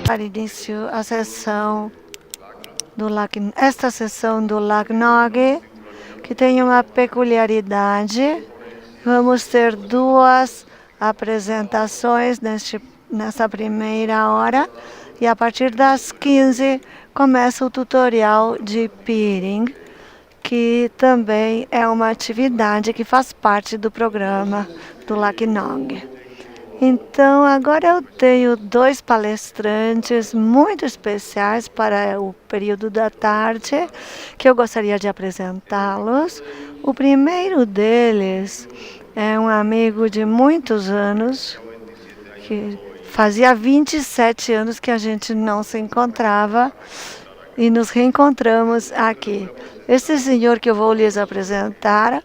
dar início à sessão esta sessão do LACNOG, que tem uma peculiaridade. Vamos ter duas apresentações nessa primeira hora, e a partir das 15 começa o tutorial de peering, que também é uma atividade que faz parte do programa do LACNOG. Então, agora eu tenho dois palestrantes muito especiais para o período da tarde, que eu gostaria de apresentá-los. O primeiro deles é um amigo de muitos anos, que fazia 27 anos que a gente não se encontrava, e nos reencontramos aqui. Esse senhor que eu vou lhes apresentar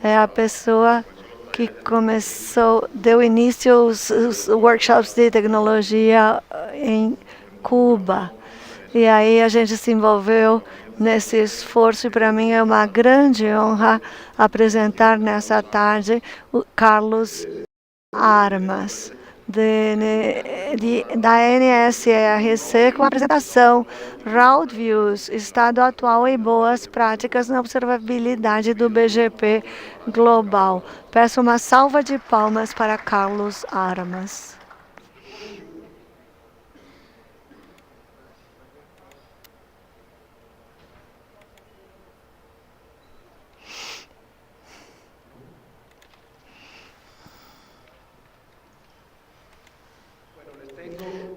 é a pessoa que deu início aos workshops de tecnologia em Cuba. E aí a gente se envolveu nesse esforço, e para mim é uma grande honra apresentar nessa tarde o Carlos Armas, da NSRC, com a apresentação Route Views, estado atual e boas práticas na observabilidade do BGP global. Peço uma salva de palmas para Carlos Armas.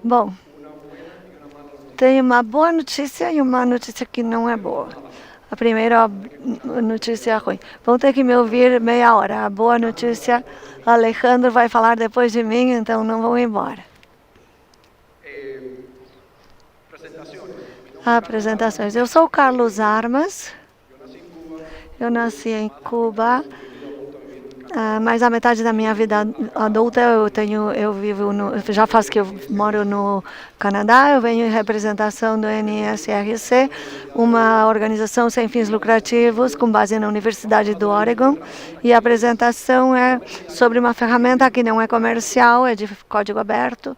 Bom, tem uma boa notícia e uma notícia que não é boa. A primeira notícia é ruim. Vão ter que me ouvir meia hora. A boa notícia, Alejandro vai falar depois de mim, então não vão embora. Apresentações. Eu sou Carlos Armas. Eu nasci em Cuba. Mas a metade da minha vida adulta já faz que eu moro no Canadá. Eu venho em representação do NSRC, uma organização sem fins lucrativos com base na Universidade do Oregon, e a apresentação é sobre uma ferramenta que não é comercial, é de código aberto,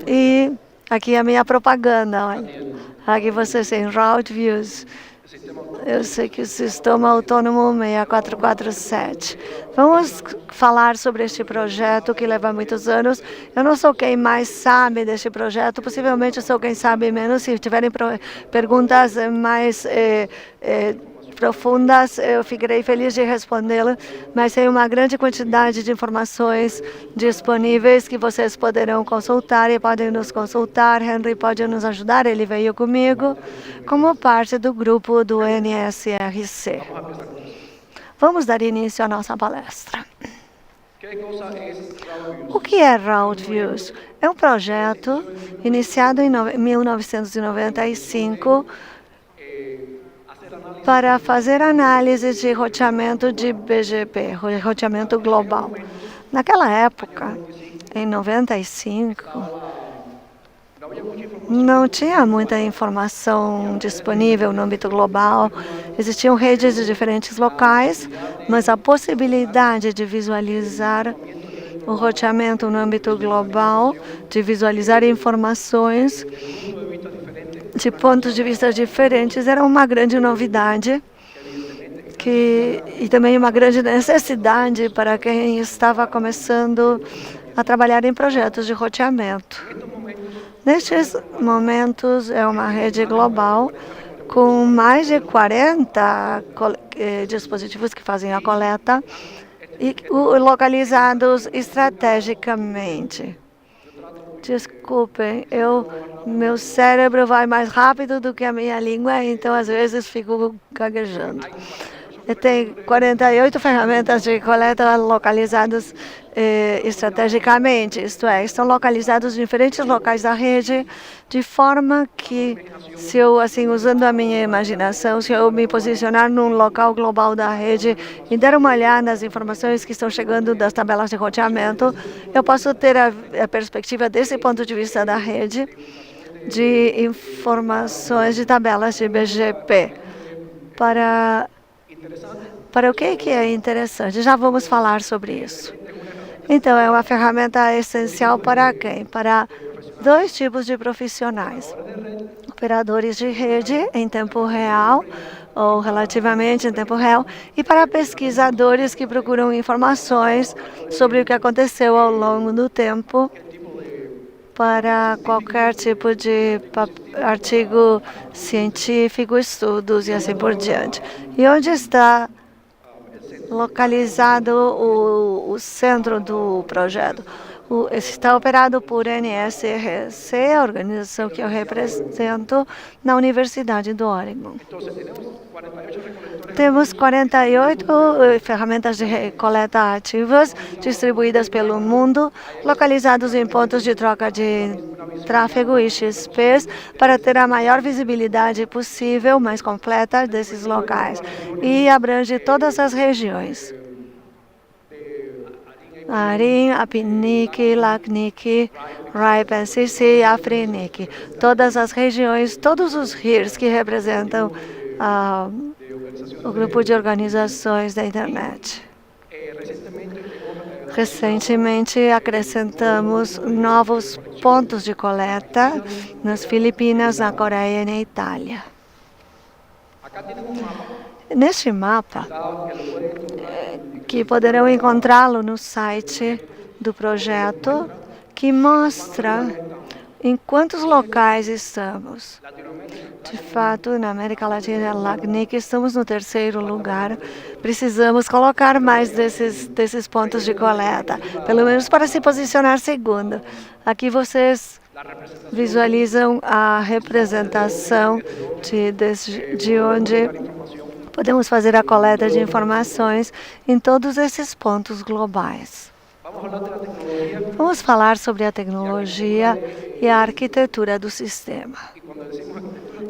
e aqui é a minha propaganda. Olha. Aqui vocês têm Route Views. Eu sei que o Sistema Autônomo 6447. Vamos falar sobre este projeto que leva muitos anos. Eu não sou quem mais sabe deste projeto, possivelmente eu sou quem sabe menos. Se tiverem perguntas mais profundas, eu ficarei feliz de respondê-las, mas tem uma grande quantidade de informações disponíveis que vocês poderão consultar e podem nos consultar. Henry pode nos ajudar, ele veio comigo como parte do grupo do NSRC. Vamos dar início à nossa palestra. O que é Route Views? É um projeto iniciado em 1995 para fazer análise de roteamento de BGP, roteamento global. Naquela época, em 95, não tinha muita informação disponível no âmbito global. Existiam redes de diferentes locais, mas a possibilidade de visualizar o roteamento no âmbito global, de visualizar informações de pontos de vista diferentes, era uma grande novidade e também uma grande necessidade para quem estava começando a trabalhar em projetos de roteamento. Nestes momentos, é uma rede global com mais de 40 dispositivos que fazem a coleta e localizados estrategicamente. Desculpem, meu cérebro vai mais rápido do que a minha língua, então às vezes fico gaguejando. Tem 48 ferramentas de coleta localizadas estrategicamente, isto é, estão localizados em diferentes locais da rede, de forma que, se eu, assim, usando a minha imaginação, se eu me posicionar num local global da rede e der uma olhada nas informações que estão chegando das tabelas de roteamento, eu posso ter a perspectiva desse ponto de vista da rede, de informações de tabelas de BGP. Para o que é interessante? Já vamos falar sobre isso. Então, é uma ferramenta essencial para quem? Para dois tipos de profissionais: operadores de rede em tempo real ou relativamente em tempo real, e para pesquisadores que procuram informações sobre o que aconteceu ao longo do tempo para qualquer tipo de artigo científico, estudos e assim por diante. E onde está localizado o centro do projeto? Está operado por NSRC, a organização que eu represento, na Universidade do Oregon. Temos 48 ferramentas de coleta ativas distribuídas pelo mundo, localizados em pontos de troca de tráfego IXPs, para ter a maior visibilidade possível, mais completa, desses locais. E abrange todas as regiões: Arin, Apinique, Lacnique, Raipen-Sissi e Afrinique. Todas as regiões, todos os RIRs que representam o grupo de organizações da internet. Recentemente, acrescentamos novos pontos de coleta nas Filipinas, na Coreia e na Itália. Neste mapa, que poderão encontrá-lo no site do projeto, que mostra em quantos locais estamos. De fato, na América Latina, LACNIC, estamos no 3º lugar. Precisamos colocar mais desses pontos de coleta, pelo menos para se posicionar segundo. Aqui vocês visualizam a representação de onde podemos fazer a coleta de informações em todos esses pontos globais. Vamos falar sobre a tecnologia e a arquitetura do sistema.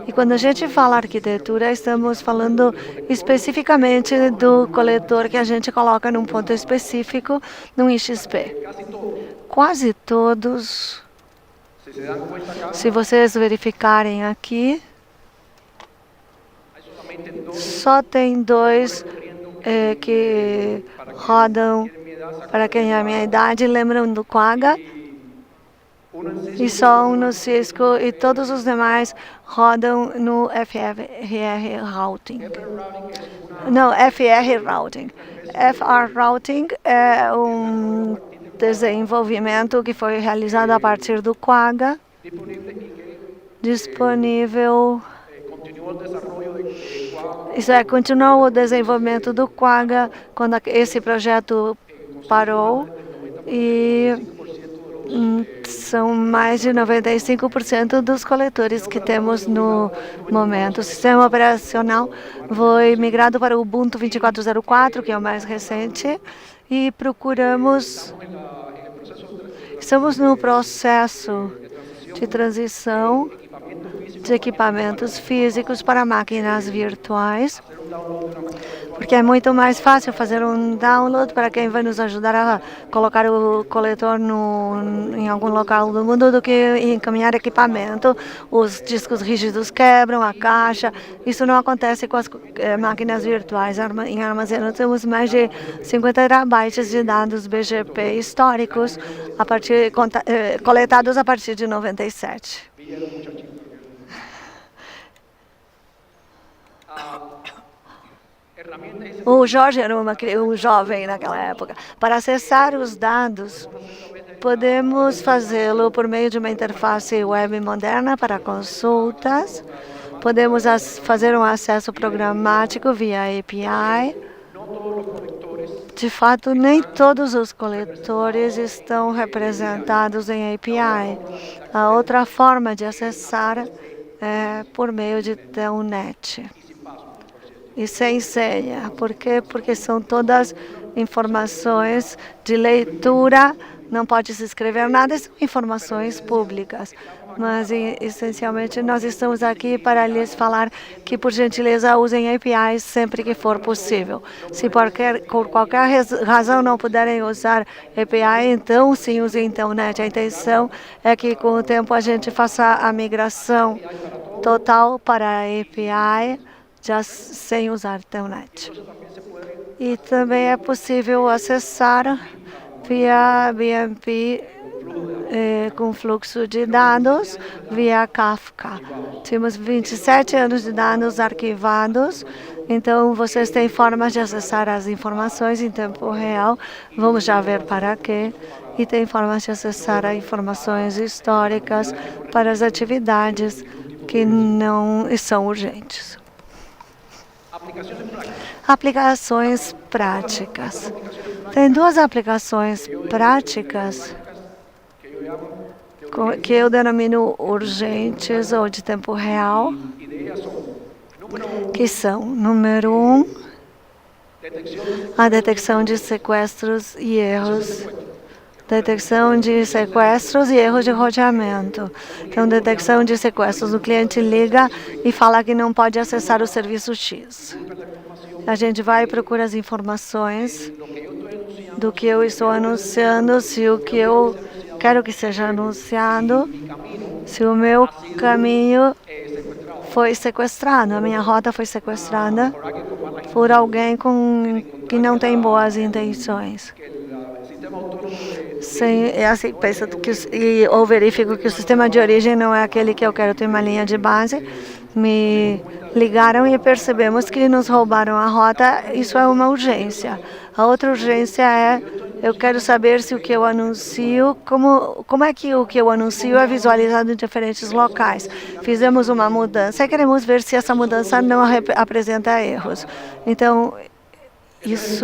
E quando a gente fala arquitetura, estamos falando especificamente do coletor que a gente coloca num ponto específico, num IXP. Quase todos, se vocês verificarem aqui, só tem dois que rodam, para quem é a minha idade, lembram do Quagga, e só um no Cisco, e todos os demais rodam no FR Routing. Não, FR Routing. FR Routing é um desenvolvimento que foi realizado a partir do Quagga, disponível. Isso é, continuou o desenvolvimento do Quagga quando esse projeto parou, e são mais de 95% dos coletores que temos no momento. O sistema operacional foi migrado para o Ubuntu 24.04, que é o mais recente, e estamos no processo de transição de equipamentos físicos para máquinas virtuais, porque é muito mais fácil fazer um download para quem vai nos ajudar a colocar o coletor em algum local do mundo do que encaminhar equipamento. Os discos rígidos quebram, a caixa. Isso não acontece com as máquinas virtuais. Em armazenamento temos mais de 50 terabytes de dados BGP históricos coletados a partir de 97. O Jorge era um jovem naquela época. Para acessar os dados, podemos fazê-lo por meio de uma interface web moderna para consultas. Podemos fazer um acesso programático via API. De fato, nem todos os coletores estão representados em API. A outra forma de acessar é por meio de Telnet. E sem senha. Por quê? Porque são todas informações de leitura, não pode se escrever nada, são informações públicas. Mas, essencialmente, nós estamos aqui para lhes falar que, por gentileza, usem APIs sempre que for possível. Se por qualquer razão não puderem usar API, então sim, usem Telnet. A intenção é que, com o tempo, a gente faça a migração total para a API, já sem usar Telnet. E também é possível acessar via BMP com fluxo de dados via Kafka. Temos 27 anos de dados arquivados, então vocês têm formas de acessar as informações em tempo real. Vamos já ver para quê. E tem formas de acessar as informações históricas para as atividades que não são urgentes. Aplicações práticas. Tem duas aplicações práticas que eu denomino urgentes ou de tempo real, que são, número 1, a detecção de sequestros e erros. Detecção de sequestros e erros de roteamento. Então, detecção de sequestros. O cliente liga e fala que não pode acessar o serviço X. A gente vai e procura as informações do que eu estou anunciando, se o que eu quero que seja anunciado, se o meu caminho foi sequestrado, a minha rota foi sequestrada por alguém que não tem boas intenções. Assim, penso ou verifico que o sistema de origem não é aquele que eu quero ter uma linha de base. Me ligaram e percebemos que nos roubaram a rota. Isso é uma urgência. A outra urgência é, eu quero saber se o que eu anuncio, como é que o que eu anuncio é visualizado em diferentes locais. Fizemos uma mudança e queremos ver se essa mudança não apresenta erros. Então, esse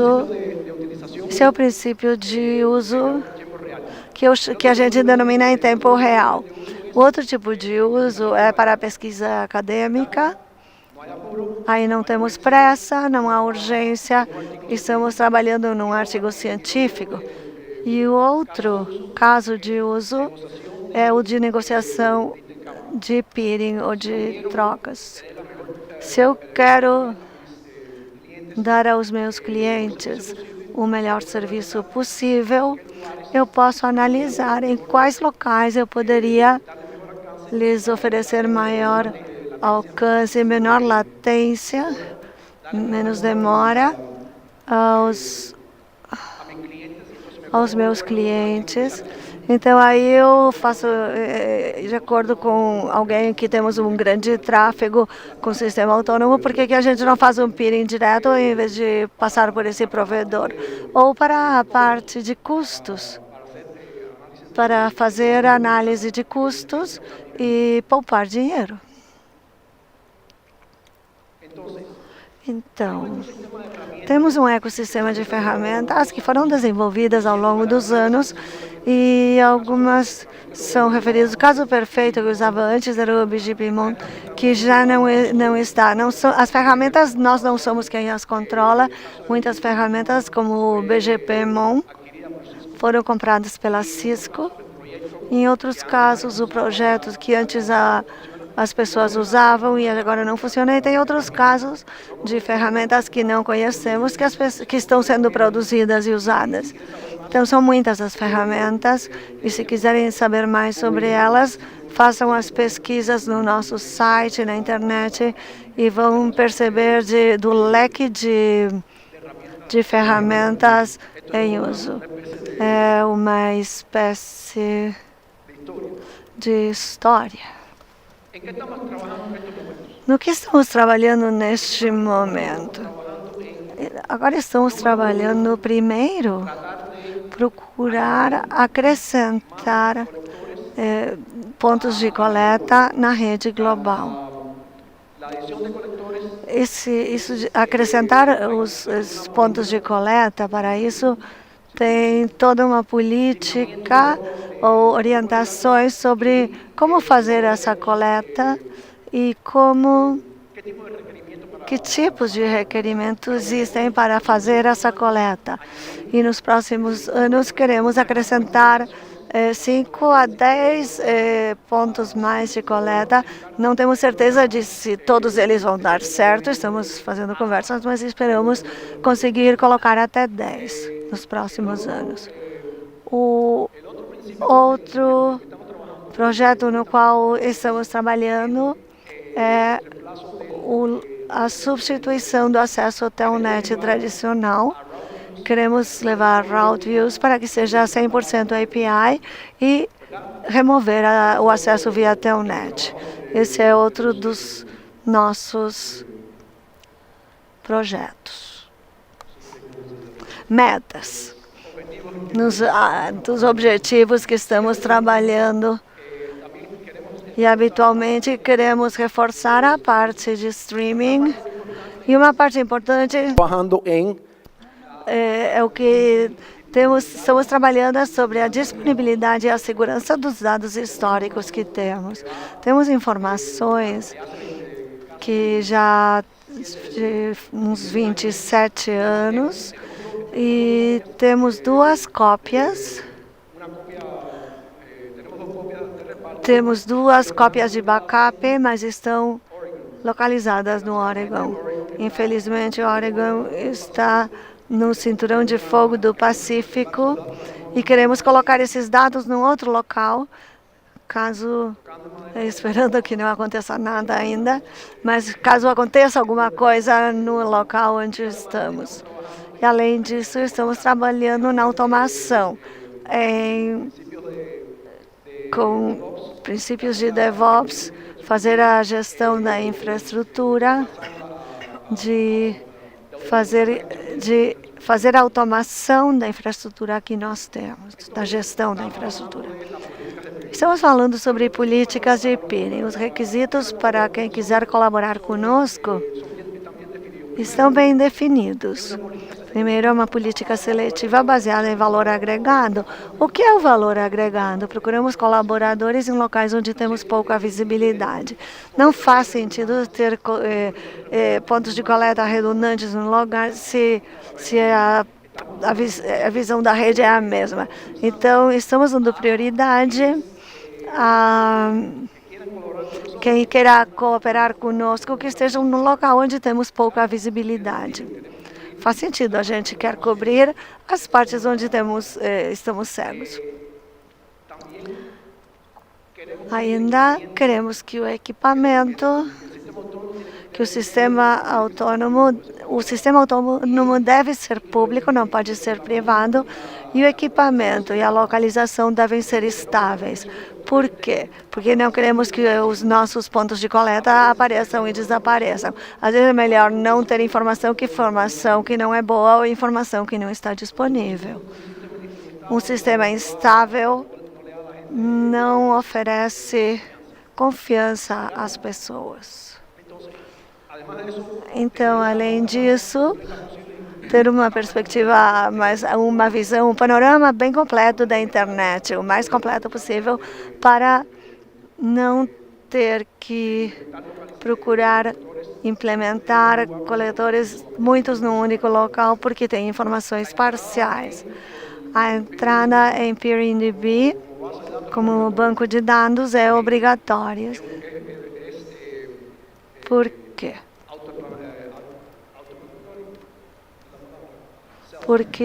é o princípio de uso que a gente denomina em tempo real. O outro tipo de uso é para a pesquisa acadêmica. Aí não temos pressa, não há urgência, estamos trabalhando num artigo científico. E o outro caso de uso é o de negociação de peering ou de trocas. Se eu quero dar aos meus clientes o melhor serviço possível, eu posso analisar em quais locais eu poderia lhes oferecer maior alcance, menor latência, menos demora aos meus clientes. Então, aí eu faço, de acordo com alguém que temos um grande tráfego com sistema autônomo, por que a gente não faz um peering direto em vez de passar por esse provedor? Ou para a parte de custos, para fazer análise de custos e poupar dinheiro. Então, temos um ecossistema de ferramentas que foram desenvolvidas ao longo dos anos e algumas são referidas. O caso perfeito que eu usava antes era o BGPmon, que já não está. As ferramentas, nós não somos quem as controla. Muitas ferramentas, como o BGPmon, foram compradas pela Cisco. Em outros casos, o projeto que antes as pessoas usavam e agora não funciona. E tem outros casos de ferramentas que não conhecemos, que estão sendo produzidas e usadas. Então, são muitas as ferramentas e se quiserem saber mais sobre elas, façam as pesquisas no nosso site, na internet, e vão perceber do leque de ferramentas em uso. É uma espécie de história. No que estamos trabalhando neste momento? Agora estamos trabalhando primeiro, procurar acrescentar pontos de coleta na rede global. Acrescentar os pontos de coleta, para isso tem toda uma política ou orientações sobre como fazer essa coleta e que tipos de requerimentos existem para fazer essa coleta. E nos próximos anos queremos acrescentar 5 a 10 pontos mais de coleta. Não temos certeza de se todos eles vão dar certo, estamos fazendo conversas, mas esperamos conseguir colocar até 10 nos próximos anos. O outro projeto no qual estamos trabalhando é a substituição do acesso ao telnet tradicional. Queremos levar route views para que seja 100% API e remover o acesso via telnet. Esse é outro dos nossos projetos. Metas. Dos objetivos que estamos trabalhando. E habitualmente queremos reforçar a parte de streaming. E uma parte importante é o que estamos trabalhando sobre a disponibilidade e a segurança dos dados históricos que temos. Temos informações que já de uns 27 anos e temos duas cópias. Temos duas cópias de backup, mas estão localizadas no Oregon. Infelizmente, o Oregon está no cinturão de fogo do Pacífico e queremos colocar esses dados num outro local, esperando que não aconteça nada ainda, mas caso aconteça alguma coisa no local onde estamos. E além disso, estamos trabalhando na automação, com princípios de DevOps, fazer a gestão da infraestrutura, de fazer a automação da infraestrutura que nós temos, da gestão da infraestrutura. Estamos falando sobre políticas de peering. Os requisitos para quem quiser colaborar conosco estão bem definidos. Primeiro, é uma política seletiva baseada em valor agregado. O que é o valor agregado? Procuramos colaboradores em locais onde temos pouca visibilidade. Não faz sentido ter pontos de coleta redundantes no lugar se a visão da rede é a mesma. Então, estamos dando prioridade a quem queira cooperar conosco, que estejam no local onde temos pouca visibilidade. Faz sentido, a gente quer cobrir as partes onde estamos cegos. Ainda queremos que o equipamento, que o sistema autônomo deve ser público, não pode ser privado, e o equipamento e a localização devem ser estáveis. Por quê? Porque não queremos que os nossos pontos de coleta apareçam e desapareçam. Às vezes é melhor não ter informação que não é boa ou informação que não está disponível. Um sistema instável não oferece confiança às pessoas. Então, além disso, ter uma perspectiva, uma visão, um panorama bem completo da internet, o mais completo possível, para não ter que procurar implementar coletores muitos num único local, porque tem informações parciais. A entrada em PeerInDB como banco de dados é obrigatória. Por quê? Porque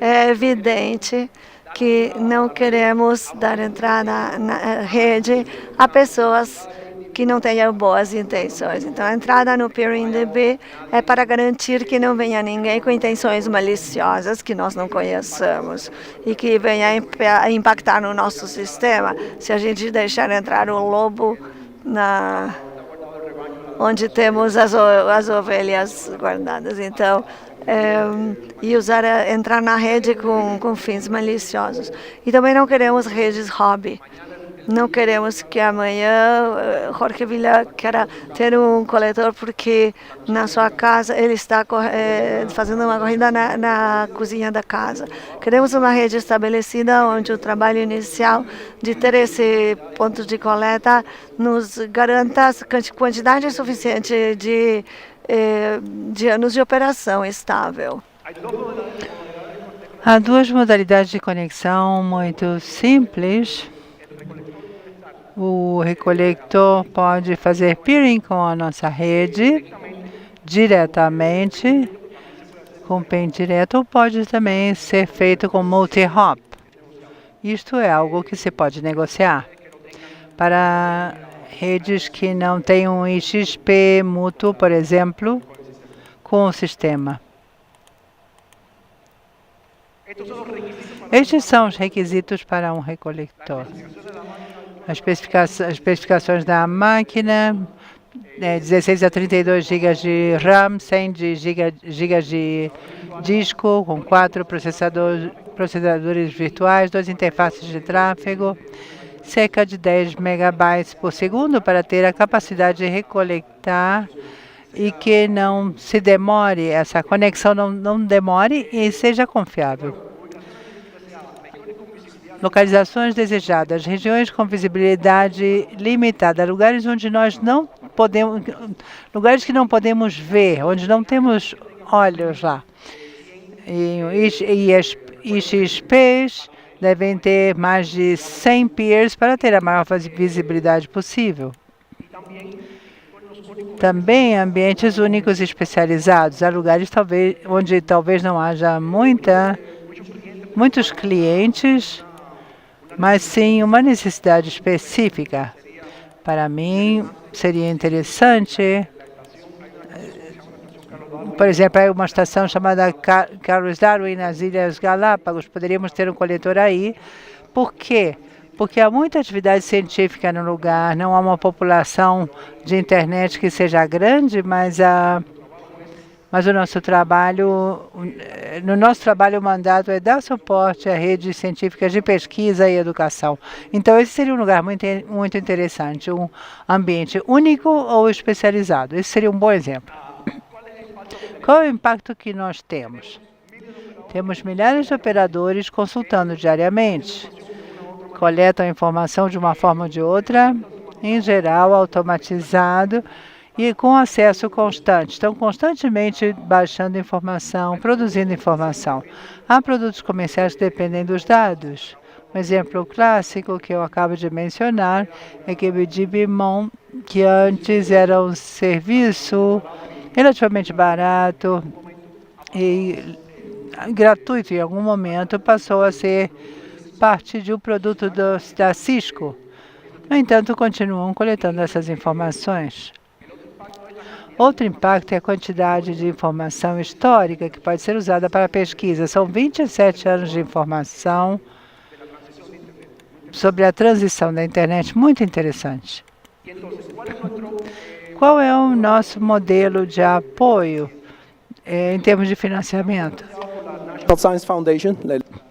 é evidente que não queremos dar entrada na rede a pessoas que não tenham boas intenções. Então, a entrada no PeerInDB é para garantir que não venha ninguém com intenções maliciosas que nós não conheçamos e que venha impactar no nosso sistema se a gente deixar entrar o lobo onde temos as ovelhas guardadas. Então, entrar na rede com fins maliciosos. E também não queremos redes hobby. Não queremos que amanhã Jorge Villa queira ter um coletor porque na sua casa ele está fazendo uma corrida na cozinha da casa. Queremos uma rede estabelecida onde o trabalho inicial de ter esse ponto de coleta nos garanta quantidade suficiente de anos de operação estável. Há duas modalidades de conexão muito simples. O recolector pode fazer peering com a nossa rede diretamente, com PEN direto, ou pode também ser feito com multi-hop. Isto é algo que se pode negociar. Para redes que não têm um IXP mútuo, por exemplo, com o sistema. Estes são os requisitos para um recolector. As especificações da máquina, 16 a 32 GB de RAM, 100 GB de disco, com 4 processadores virtuais, 2 interfaces de tráfego, cerca de 10 megabytes por segundo para ter a capacidade de recolectar e que não se demore, essa conexão não demore e seja confiável. Localizações desejadas, regiões com visibilidade limitada, lugares onde nós não podemos, lugares que não podemos ver, onde não temos olhos lá. E as IXPs devem ter mais de 100 peers para ter a maior visibilidade possível. Também ambientes únicos e especializados. Há lugares onde talvez não haja muitos clientes, mas sim uma necessidade específica. Para mim, seria interessante, por exemplo, uma estação chamada Carlos Darwin, nas Ilhas Galápagos. Poderíamos ter um coletor aí. Por quê? Porque há muita atividade científica no lugar, não há uma população de internet que seja grande, mas o nosso trabalho, no nosso trabalho, o mandato é dar suporte a redes científicas de pesquisa e educação. Então, esse seria um lugar muito interessante, um ambiente único ou especializado. Esse seria um bom exemplo. Qual é o impacto que nós temos? Temos milhares de operadores consultando diariamente. Coletam a informação de uma forma ou de outra, em geral automatizado, e com acesso constante. Estão constantemente baixando informação, produzindo informação. Há produtos comerciais que dependem dos dados. Um exemplo clássico que eu acabo de mencionar é que o Digimon, que antes era um serviço relativamente barato e gratuito em algum momento, passou a ser parte de um produto da Cisco. No entanto, continuam coletando essas informações. Outro impacto é a quantidade de informação histórica que pode ser usada para pesquisa. São 27 anos de informação sobre a transição da internet, muito interessante. Qual é o nosso modelo de apoio em termos de financiamento? Science Foundation.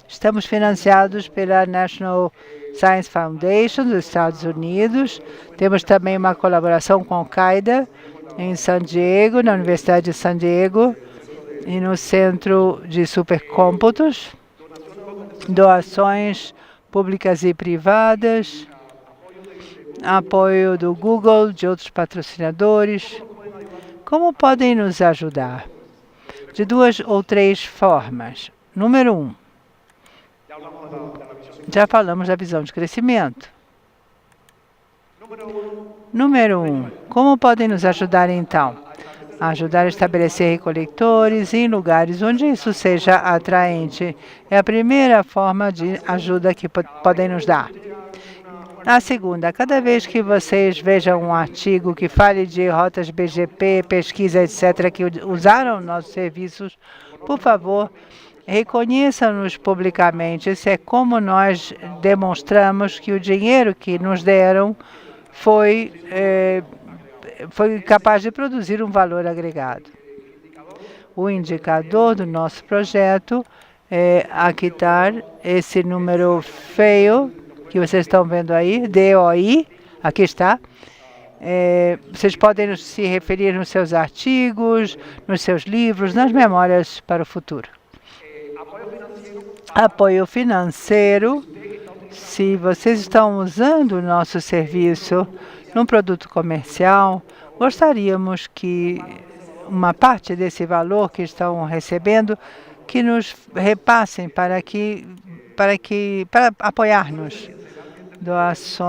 Estamos financiados pela National Science Foundation dos Estados Unidos. Temos também uma colaboração com a Al-Qaeda em San Diego, na Universidade de San Diego, e no Centro de Supercômputos. Doações públicas e privadas, apoio do Google, de outros patrocinadores. Como podem nos ajudar? De 2 ou 3 formas. Número 1. Já falamos da visão de crescimento. Número 1. Como podem nos ajudar, então? Ajudar a estabelecer recoletores em lugares onde isso seja atraente. É a primeira forma de ajuda que podem nos dar. A segunda, cada vez que vocês vejam um artigo que fale de rotas BGP, pesquisa, etc., que usaram nossos serviços, por favor, reconheçam-nos publicamente. Isso é como nós demonstramos que o dinheiro que nos deram foi capaz de produzir um valor agregado. O indicador do nosso projeto é quitar esse número feio que vocês estão vendo aí, DOI, aqui está. Vocês podem se referir nos seus artigos, nos seus livros, nas memórias para o futuro. Apoio financeiro. Se vocês estão usando o nosso serviço num produto comercial, gostaríamos que uma parte desse valor que estão recebendo, que nos repassem para apoiar-nos.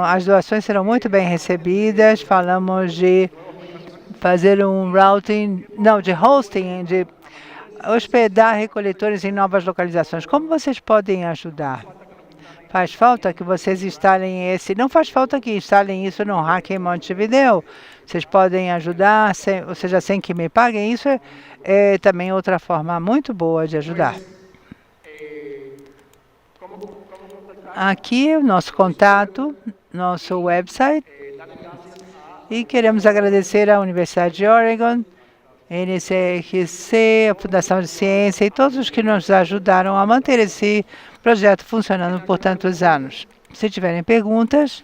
As doações serão muito bem recebidas. Falamos de fazer um routing, de hosting, de hospedar recoletores em novas localizações. Como vocês podem ajudar? Faz falta que vocês instalem não faz falta que instalem isso no Hack em Montevideo. Vocês podem ajudar, sem que me paguem. Isso é também outra forma muito boa de ajudar. Aqui é o nosso contato, nosso website. E queremos agradecer à Universidade de Oregon, NCRC, a Fundação de Ciência e todos os que nos ajudaram a manter esse projeto funcionando por tantos anos. Se tiverem perguntas,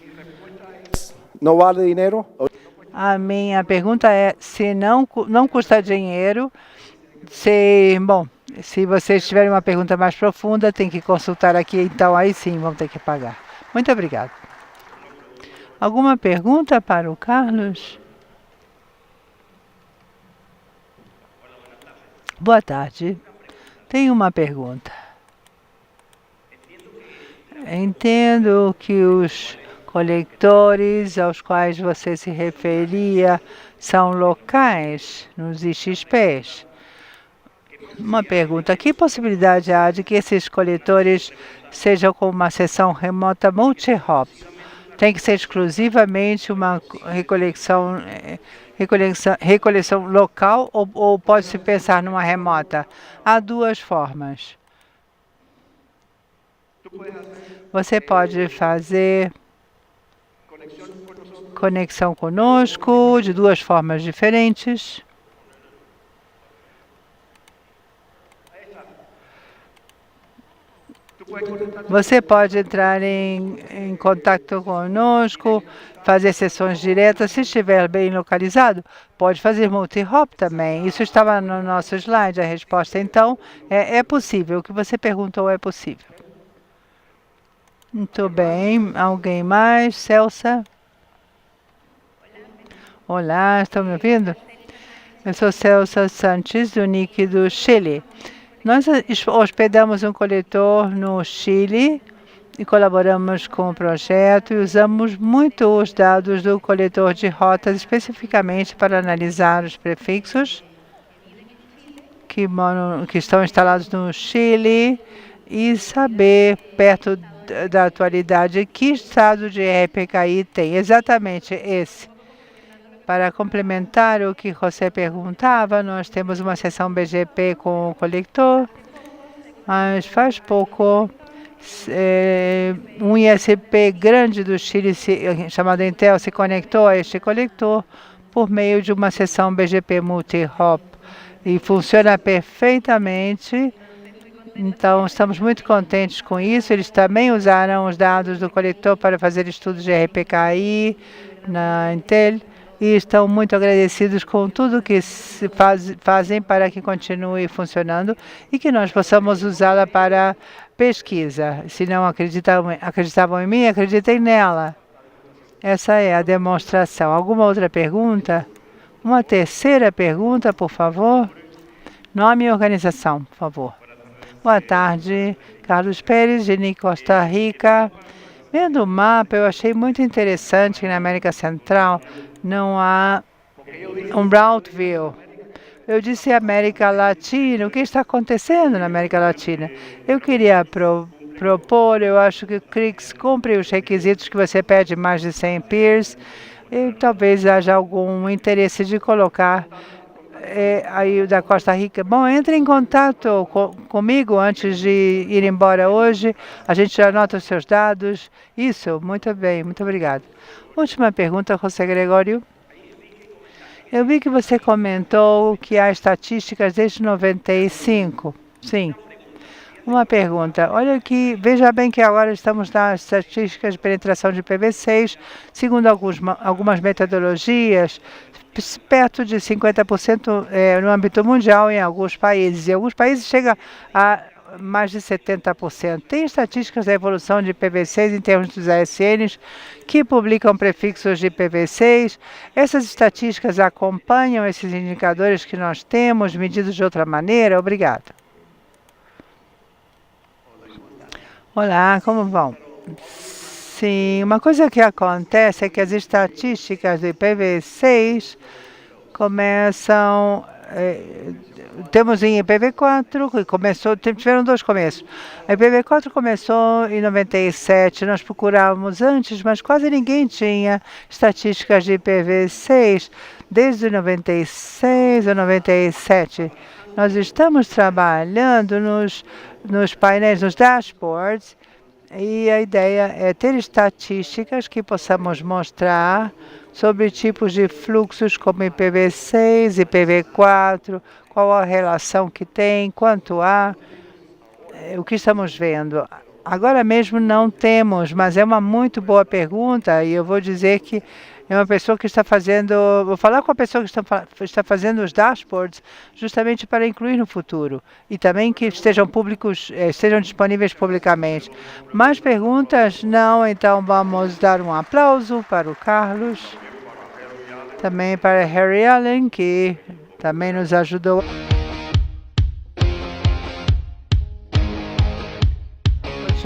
¿No vale dinero? a minha pergunta é se não custa dinheiro. Se vocês tiverem uma pergunta mais profunda, tem que consultar aqui, então aí sim vão ter que pagar. Muito obrigado. Alguma pergunta para o Carlos? Boa tarde. Tenho uma pergunta. Entendo que os coletores aos quais você se referia são locais nos IXPs. Uma pergunta: que possibilidade há de que esses coletores sejam com uma seção remota multi-hop? Tem que ser exclusivamente uma recoleção local ou pode-se pensar numa remota? Há duas formas. Você pode fazer conexão conosco de duas formas diferentes. Você pode entrar em contato conosco, fazer sessões diretas. Se estiver bem localizado, pode fazer multi-hop também. Isso estava no nosso slide, a resposta. Então, é possível. O que você perguntou é possível. Muito bem. Alguém mais? Celsa? Olá, estão me ouvindo? Eu sou Celsa Sanches, do NIC do Chile. Nós hospedamos um coletor no Chile e colaboramos com o projeto e usamos muito os dados do coletor de rotas especificamente para analisar os prefixos que estão instalados no Chile e saber, perto da atualidade, que estado de RPKI tem. Exatamente esse. Para complementar o que você perguntava, nós temos uma seção BGP com o coletor, mas faz pouco um ISP grande do Chile, chamado Intel, se conectou a este coletor por meio de uma seção BGP multi-hop e funciona perfeitamente. Então, estamos muito contentes com isso. Eles também usaram os dados do coletor para fazer estudos de RPKI na Intel. E estão muito agradecidos com tudo que se fazem para que continue funcionando e que nós possamos usá-la para pesquisa. Se não acreditavam em mim, acreditem nela. Essa é a demonstração. Alguma outra pergunta? Uma terceira pergunta, por favor. Nome e organização, por favor. Boa tarde, Carlos Pérez, de NIC Costa Rica. Vendo o mapa, eu achei muito interessante que na América Central não há um route view. Eu disse América Latina, o que está acontecendo na América Latina? Eu queria propor, eu acho que o CRIX cumpre os requisitos que você pede, mais de 100 peers, e talvez haja algum interesse de colocar aí da Costa Rica. Bom, entre em contato comigo antes de ir embora hoje. A gente já anota os seus dados. Isso, muito bem, muito obrigado. Última pergunta, José Gregório. Eu vi que você comentou que há estatísticas desde 95. Sim. Uma pergunta. Olha aqui, veja bem que agora estamos nas estatísticas de penetração de IPv6, segundo algumas metodologias, perto de 50% no âmbito mundial em alguns países. Em alguns países chega a mais de 70%. Tem estatísticas da evolução de IPv6 em termos dos ASNs que publicam prefixos de IPv6. Essas estatísticas acompanham esses indicadores que nós temos, medidos de outra maneira? Obrigado. Olá, como vão? Sim, uma coisa que acontece é que as estatísticas do IPv6 começam... temos em IPv4, tiveram dois começos. A IPv4 começou em 97, nós procurávamos antes, mas quase ninguém tinha estatísticas de IPv6 desde 96 a 97. Nós estamos trabalhando nos painéis, nos dashboards, E a ideia é ter estatísticas que possamos mostrar sobre tipos de fluxos como IPv6, IPv4, qual a relação que tem, quanto há, o que estamos vendo. Agora mesmo não temos, mas é uma muito boa pergunta e eu vou dizer que é uma pessoa que está fazendo, vou falar com a pessoa que está fazendo os dashboards justamente para incluir no futuro e também que estejam públicos, estejam disponíveis publicamente. Mais perguntas? Não, então vamos dar um aplauso para o Carlos, também para Harry Allen, que também nos ajudou.